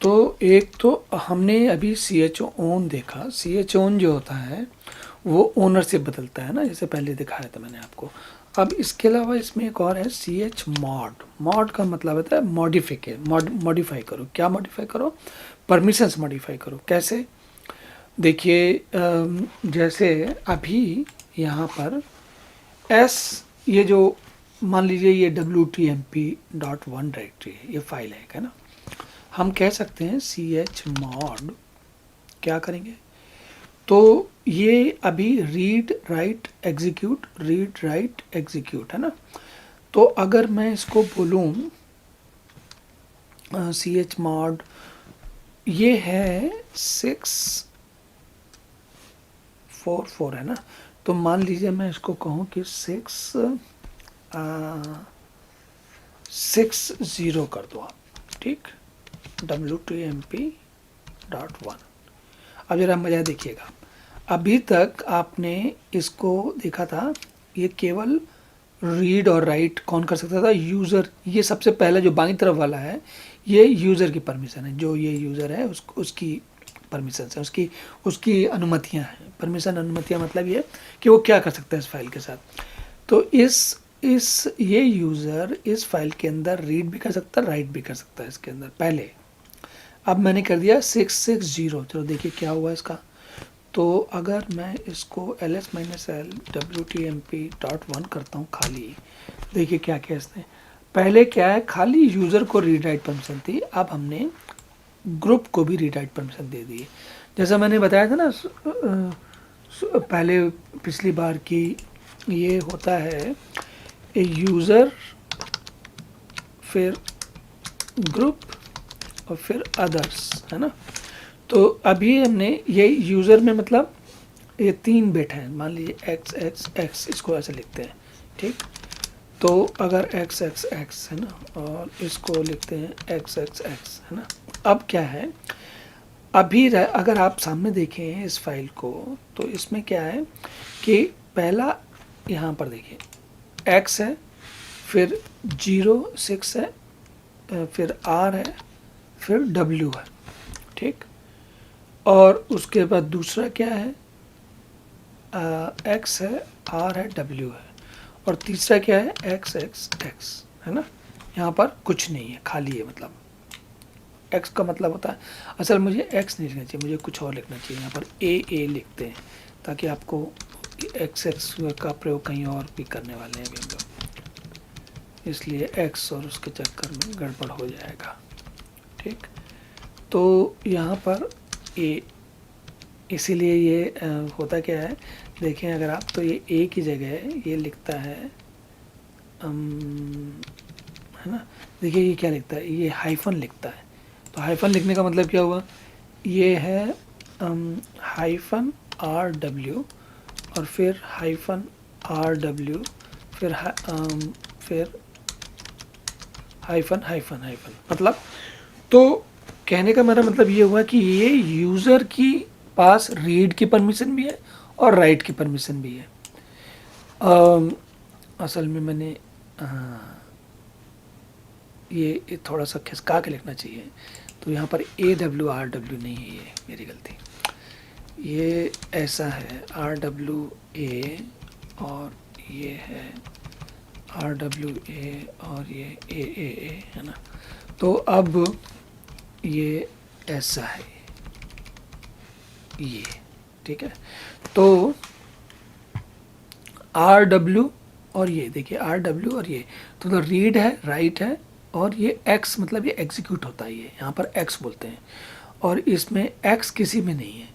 तो एक तो हमने अभी सी एच ओन देखा, सी एच ओन जो होता है वो ओनर से बदलता है ना, जैसे पहले दिखाया था मैंने आपको। अब इसके अलावा इसमें एक और है सी एच मॉड। मॉड का मतलब होता है मॉडिफाई करो। क्या मॉडिफाई करो? परमिशंस मॉडिफाई करो। कैसे? देखिए जैसे अभी यहाँ पर एस, ये जो मान लीजिए ये wtmp.1 डायरेक्टरी है, ये फाइल है ना। हम कह सकते हैं सी एच मॉड, क्या करेंगे तो ये अभी रीड राइट एग्जीक्यूट है ना। तो अगर मैं इसको बोलूँ सी एच मॉड, ये है 644 है ना। तो मान लीजिए मैं इसको कहूँ कि 60 कर दो आप, ठीक, wtmp.1। अब जरा मज़ा देखिएगा, अभी तक आपने इसको देखा था ये केवल रीड और राइट कौन कर सकता था? यूज़र। ये सबसे पहला जो बाईं तरफ वाला है ये यूज़र की परमिशन है, जो ये यूज़र है उसकी परमिशन है, उसकी अनुमतियां हैं। परमिशन अनुमतियां मतलब ये कि वो क्या कर सकता है इस फाइल के साथ। तो ये यूज़र इस फाइल के अंदर रीड भी कर सकता है, राइट भी कर सकता है इसके अंदर पहले। अब मैंने कर दिया 660, चलो देखिए क्या हुआ इसका। तो अगर मैं इसको ls-l wtmp.1 करता हूँ खाली, देखिए क्या क्या इसने, पहले क्या है खाली यूज़र को रीड राइट परमिशन थी, अब हमने ग्रुप को भी रीड राइट परमिशन दे दी। जैसा मैंने बताया था ना पहले पिछली बार की, ये होता है ए यूज़र, फिर ग्रुप और फिर अदर्स, है ना। तो अभी हमने ये यूज़र में मतलब ये 3 बिट हैं, मान लीजिए एक्स एक्स एक्स, इसको ऐसे लिखते हैं, ठीक। तो अगर एक्स एक्स एक्स है ना, और इसको लिखते हैं एक्स एक्स एक्स, है ना। अब क्या है, अभी अगर आप सामने देखें इस फाइल को, तो इसमें क्या है कि पहला यहाँ पर देखिए एक्स है, फिर 06 है, फिर आर है, फिर डब्ल्यू है, ठीक। और उसके बाद दूसरा क्या है, एक्स है, आर है, डब्ल्यू है, और तीसरा क्या है, एक्स एक्स एक्स, है ना। यहाँ पर कुछ नहीं है, खाली है। मतलब एक्स का मतलब होता है, असल मुझे एक्स नहीं लिखना चाहिए, मुझे कुछ और लिखना चाहिए। यहाँ पर ए लिखते हैं ताकि आपको एक्स एक्स का प्रयोग कहीं और भी करने वाले हैं अभी हम लोग, इसलिए एक्स और उसके चक्कर में गड़बड़ हो जाएगा, ठीक। तो यहाँ पर ए, इसीलिए ये होता क्या है, देखें अगर आप, तो ये ए की जगह ये लिखता है है ना। देखिए ये क्या लिखता है, ये हाइफन लिखता है। तो हाइफन लिखने का मतलब क्या हुआ, ये है हाइफन आर डब्ल्यू, और फिर हाइफन आर डब्ल्यू, फिर हाइफन हाइफन हाइफन, मतलब। तो कहने का मेरा मतलब ये हुआ कि ये यूज़र की पास रीड की परमिशन भी है और राइट की परमिशन भी है। असल में मैंने ये थोड़ा सा खिसका के लिखना चाहिए, तो यहाँ पर AWRW नहीं है, ये मेरी गलती। ये ऐसा है RWA, और ये है RWA, और ये AAA, है ना। तो अब ये ऐसा है, ये ठीक है। तो RW और ये देखिए RW और ये, तो रीड है, राइट है, और ये X मतलब ये एग्जीक्यूट होता है, ये यहाँ पर X बोलते हैं। और इसमें X किसी में नहीं है,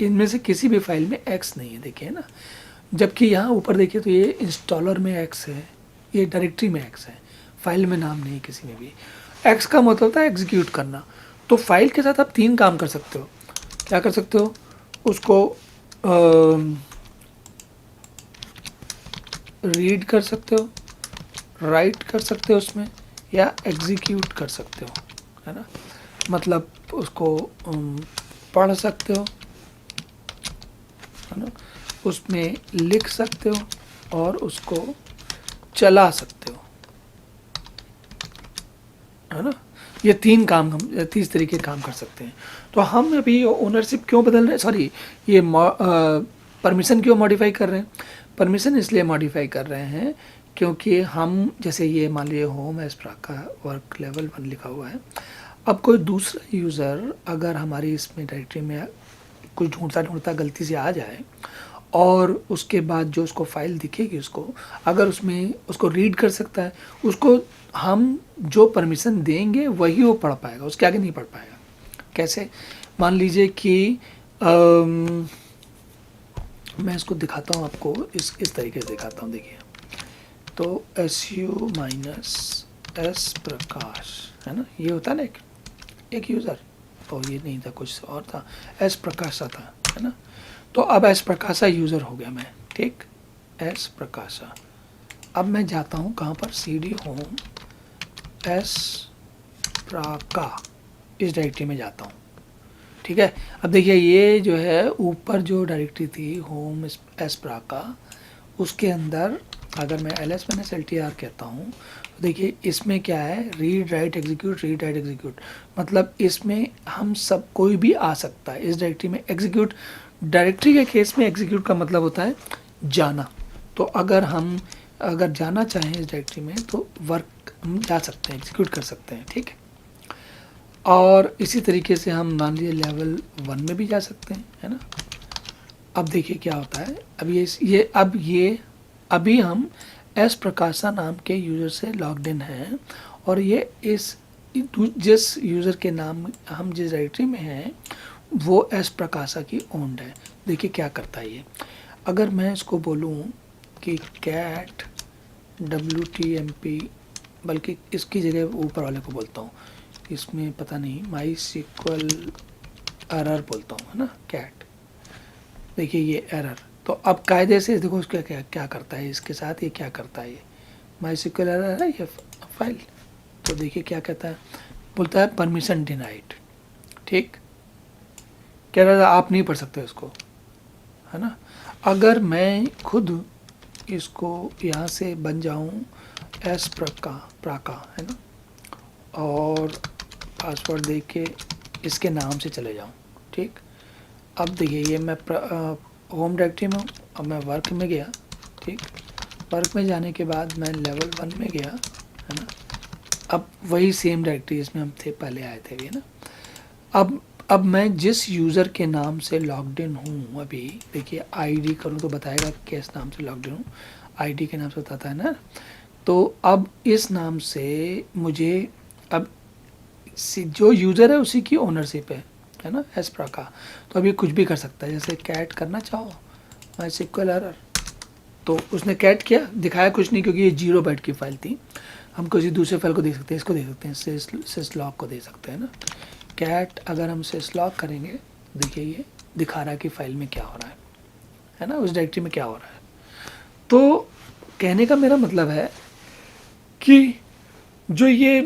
इनमें से किसी भी फाइल में X नहीं है, देखिए ना। जबकि यहाँ ऊपर देखिए तो ये इंस्टॉलर में X है, ये डायरेक्टरी में X है, फाइल में नाम नहीं किसी में भी। X का मतलब होता है एग्जीक्यूट करना। तो फाइल के साथ आप 3 काम कर सकते हो। क्या कर सकते हो, उसको रीड कर सकते हो, राइट कर सकते हो उसमें, या एग्जीक्यूट कर सकते हो, है ना। मतलब उसको पढ़ सकते हो, है ना, उसमें लिख सकते हो और उसको चला सकते हो, है ना। ये 3 काम हम 30 तरीके काम कर सकते हैं। तो हम अभी ओनरशिप क्यों बदल रहे हैं, सॉरी ये परमिशन क्यों मॉडिफाई कर रहे हैं? परमिशन इसलिए मॉडिफाई कर रहे हैं क्योंकि हम जैसे ये मान लीजिए होम एस्प्रा का वर्क लेवल 1 लिखा हुआ है। अब कोई दूसरा यूज़र अगर हमारी इसमें डायरेक्टरी में कुछ ढूंढता गलती से आ जाए और उसके बाद जो उसको फाइल दिखेगी उसको अगर उसमें उसको रीड कर सकता है, उसको हम जो परमिशन देंगे वही वो पढ़ पाएगा, उसके आगे नहीं पढ़ पाएगा। कैसे? मान लीजिए कि मैं इसको दिखाता हूँ आपको, इस तरीके से दिखाता हूँ। देखिए तो SU माइनस S प्रकाश है ना, ये होता है ना एक यूज़र, और ये नहीं था कुछ और था, S प्रकाशा था है ना। तो अब S प्रकाशा यूज़र हो गया मैं, ठीक, S प्रकाशा। अब मैं जाता हूँ कहाँ पर, CD होम S प्राका, इस डायरेक्टरी में जाता हूँ, ठीक है। अब देखिए ये जो है ऊपर जो डायरेक्टरी थी होम S प्राका, उसके अंदर अगर मैं ls-ltr कहता हूँ तो देखिए इसमें क्या है, रीड राइट एग्जीक्यूट, मतलब इसमें हम सब कोई भी आ सकता है इस डायरेक्टरी में। एग्जीक्यूट डायरेक्टरी के केस में एग्जीक्यूट का मतलब होता है जाना। तो अगर जाना चाहें इस डायरेक्टरी में तो वर्क हम जा सकते हैं, एग्जीक्यूट कर सकते हैं, ठीक है। और इसी तरीके से हम मान लीजिए लेवल 1 में भी जा सकते हैं, है ना। अब देखिए क्या होता है, अभी हम S प्रकाशा नाम के यूज़र से लॉग्ड इन हैं और ये जिस यूज़र के नाम हम जिस डायरेक्टरी में हैं वो S प्रकाशा की ओन्ड है। देखिए क्या करता है ये, अगर मैं इसको बोलूँ कि cat wtmp, बल्कि इसकी जगह ऊपर वाले को बोलता हूँ, इसमें पता नहीं MySQL एरर बोलता हूँ, है ना, कैट। देखिए ये एरर, तो अब कायदे से देखो उसका क्या करता है, इसके साथ ये क्या करता है, ये MySQL एरर है ये फाइल। तो देखिए क्या कहता है, बोलता है परमिशन डिनाइड, ठीक, कह रहा था आप नहीं पढ़ सकते उसको, है ना। अगर मैं खुद इसको यहाँ से बन जाऊँ S प्राका है ना, और पासवर्ड दे के इसके नाम से चले जाऊँ, ठीक। अब देखिए ये मैं होम डायरेक्टरी में हूँ, अब मैं वर्क में गया, ठीक, वर्क में जाने के बाद मैं लेवल 1 में गया, है ना। अब वही सेम डायरेक्टरी इसमें हम थे पहले आए थे, है ना। अब मैं जिस यूज़र के नाम से लॉग्ड इन हूँ, अभी देखिए ID करूँ तो बताएगा किस नाम से लॉग्ड इन हूँ, ID के नाम से बताता है ना। तो अब इस नाम से मुझे अब जो यूज़र है उसी की ओनरशिप है ना, S प्रका। तो अब ये कुछ भी कर सकता है, जैसे कैट करना चाहो MySQL एरर, तो उसने कैट किया, दिखाया कुछ नहीं क्योंकि ये 0 बाइट की फाइल थी। हम किसी दूसरे फाइल को दे सकते हैं, इसको दे सकते हैं, syslog को दे सकते हैं ना। कैट अगर हम syslog करेंगे, देखिए ये दिखा रहा है कि फाइल में क्या हो रहा है ना, उस डायरेक्टरी में क्या हो रहा है। तो कहने का मेरा मतलब है कि जो ये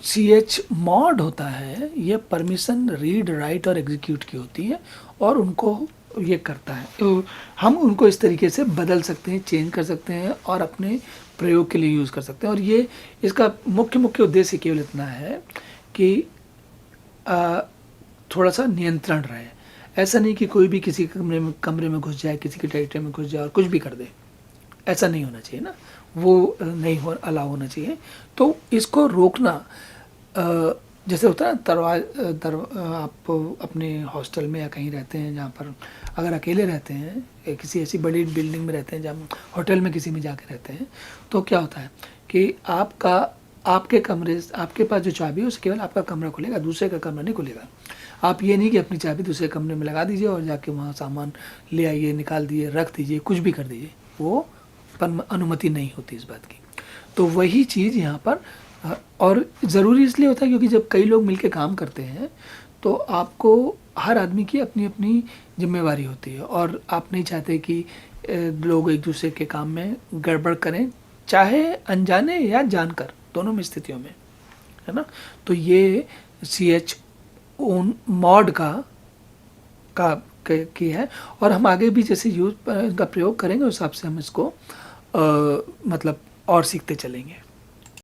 ch mod होता है, ये परमिशन रीड राइट और एग्जीक्यूट की होती है और उनको ये करता है। तो हम उनको इस तरीके से बदल सकते हैं, चेंज कर सकते हैं और अपने प्रयोग के लिए यूज़ कर सकते हैं। और ये इसका मुख्य उद्देश्य केवल इतना है कि थोड़ा सा नियंत्रण रहे। ऐसा नहीं कि कोई भी किसी कमरे में घुस जाए, किसी की डायरेक्टरी में घुस जाए और कुछ भी कर दे, ऐसा नहीं होना चाहिए ना, वो नहीं अलाउ होना चाहिए। तो इसको रोकना जैसे होता है ना, आप अपने हॉस्टल में या कहीं रहते हैं जहाँ पर अगर अकेले रहते हैं, किसी ऐसी बड़ी बिल्डिंग में रहते हैं, जहाँ होटल में किसी में जाके रहते हैं, तो क्या होता है कि आपके कमरे, आपके पास जो चाबी है उससे केवल आपका कमरा खुलेगा, दूसरे का कमरा नहीं खुलेगा। आप ये नहीं कि अपनी चाबी दूसरे कमरे में लगा दीजिए और जाके वहाँ सामान ले आइए, निकाल दीजिए, रख दीजिए, कुछ भी कर दीजिए, वो पर अनुमति नहीं होती इस बात की। तो वही चीज़ यहाँ पर, और ज़रूरी इसलिए होता है क्योंकि जब कई लोग मिलके काम करते हैं तो आपको हर आदमी की अपनी अपनी जिम्मेवारी होती है और आप नहीं चाहते कि लोग एक दूसरे के काम में गड़बड़ करें, चाहे अनजाने या जानकर, दोनों में स्थितियों में, है ना। तो ये ch ओन मॉड की है और हम आगे भी जैसे यूज़ का प्रयोग करेंगे उस हिसाब से हम इसको मतलब और सीखते चलेंगे।